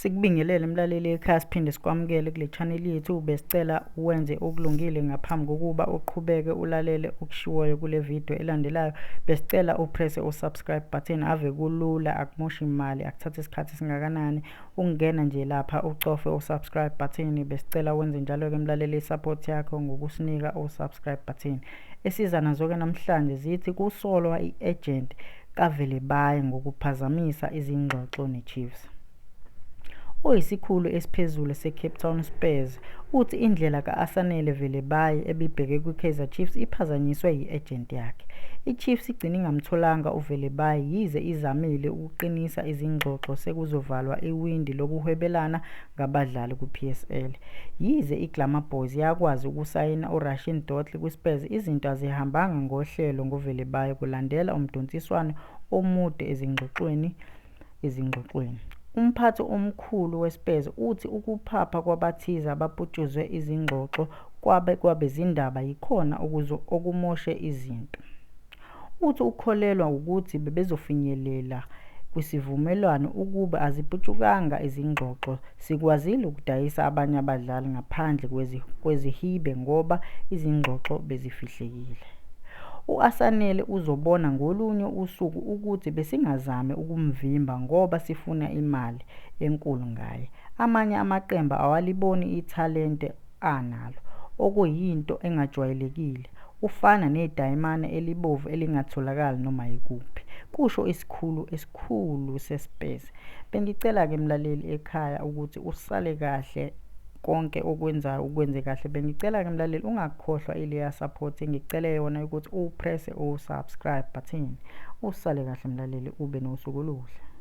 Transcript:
Sikubingelele mlaleli ekhaya, siphinde sikwamukele kule channel yethu. Besicela uwenze okulungile ngaphambi kokuba uqhubeke ulalele okushiwoyo kule video elandelayo. Besicela upress subscribe button, ave kulula, akumoshi imali, akuthatha isikhathi singakanani. Ungena nje lapha ucofe subscribe button. Besicela wenze njalo ke mlaleli, support yakho ngokusinika subscribe button. Esiza nazo ke namhlanje zithi kusolwa iagent kaVelebayi ngokuphazamisa izingxoxo neChiefs. Oyisikhulu esiphezulu seCape Town Spurs uthi indlela kaAsanele Velebayi ebibheke kwiKaizer Chiefs iphazanyiswe yi-agent yakhe. IChiefs igcina ingamtholanga uVelebayi yize izamile ukuqinisa izingxoxo sekuzovalwa iwindi lokuhwebelana ngabadlali kuPSL. Yize iGlamour Boys yakwazi ukusayina uRashid Dotley kwiSpurs, izinto azihambanga ngohlelo ngoVelebayi kulandela umdontsiswano omude ezingxoxweni. Umphathi omkhulu weSpurs uthi ukuphapha kwabathize abaputshuzwe izingxoxo kwabe zindaba yikhona okumoshe izinto. Uthi ukholelwa ukuthi bebezofinyelela kwisivumelwano ukuba aziputshukanga izingxoxo, sikwazile ukudayisa abanye abadlali ngaphandle kwezihibe ngoba izingxoxo bezifihlekile. UAsanele uzobona ngolunye usuku ukuthi besingazami ukumvimba ngoba sifuna imali enkulu ngaye. Amanye amaqembu awaliboni ithalente analo, okuyinto engajwayelekile. Ufana nedayimane elibovu elingatholakali noma yikuphi, kusho esikhulu seSpurs. Bengicela ke mlaleli ekhaya ukuthi usale kahle, konke okwenzayo ukwenze kahle. Bengicela ke mlaleli ungakhohlwa ileya support ngicele yona ukuthi upress subscribe button. Usale kahle mlaleli, ube nosuku oluhle.